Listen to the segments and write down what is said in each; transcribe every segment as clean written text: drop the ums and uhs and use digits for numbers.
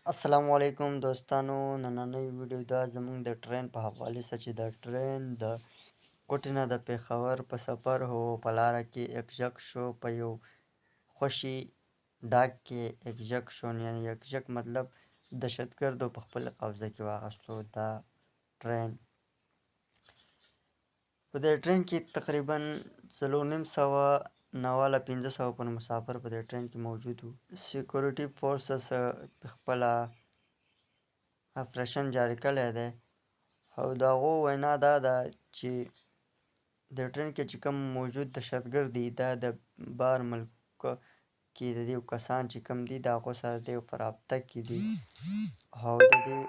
السلام علیکم دوستانو، نننۍ ویډیو دا زموږ د ټرین په حوالې سره چې د ټرین د کوټې نه د پېښور په سفر هو په لاره کې یکجک شو، په یو خوشي ډاګ کې یکجک شو. یعنې یکجک مطلب دهشتګردو په خپل قبضه کې واخیستو دا ټرین. په دې ټرین کې تقریبا 450 له 500 پورې مسافر په دې ټرین کې موجود وو. سیکورټي فورسز خپله اپریشن جاري کړی دی او د هغو وینا دا ده چې د ټرین کې چې کوم موجود دهشتګرد دي دا د بهر ملک کې د دې کسان چې کوم دي د هغو سره د په رابطه کې دي او د دې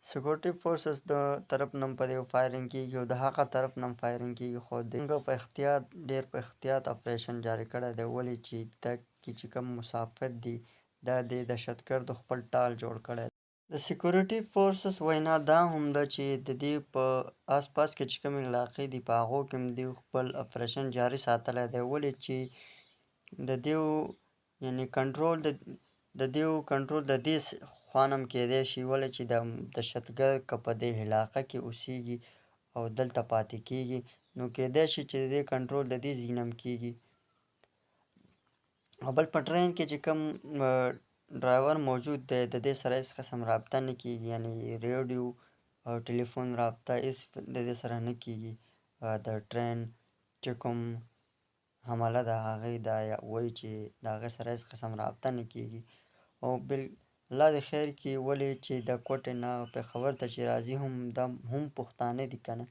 سیکورټي فورسز د طرف نه په دې فایرنګ کېږي او د هغه طرف نه هم فایرنګ کېږي، خو دوی په احتیاط ډېر په احتیاط اپریشن جاري کړی دی. ولې چې دا کې چې کوم مسافر دي دا د دهشتګردو خپل ټال جوړ کړی دی. د سیکورټي فورسز وینا دا هم ده چې د دې په آس پاس کې چې کومې علاقې دي په هغو کې هم دوی خپل اپریشن جاري ساتلی دی. ولې چې د دوی یعنې کنټرول د دې خوا نه هم کیدی شي، ولې چې د دهشتګرد که په دې علاقه کې اوسیږي او دلته پاتې کیږي نو کیدی شي چې د دې کنټرول د دې ځای نه هم کیږي. او بل په ټرین کې چې کوم ډرایور موجود دی د دې سره هېڅ قسم رابطه نه کیږي، یعنې ریډیو او ټلیفون رابطه هېڅ د دې سره نه کیږي. د ټرین چې کوم حمله ده هغې دا وایي چې د هغې سره هېڅ قسم رابطه نه کیږي او الله دې خیر کړي. ولې چې د کوټې نه پېښور ته چې راځي دا هم پښتانه دي که نه،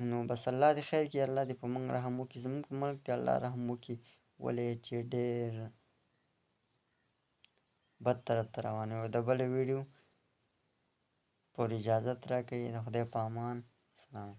نو بس الله دې خیر کړي، الله دې په موږ رحم وکړي، زموږ په ملک دې الله رحم وکړي. ولې چې ډېر بد طرف ته روانوي. او د بلې ویډیو پورې اجازت راکوي. د خدای په امان. سلام.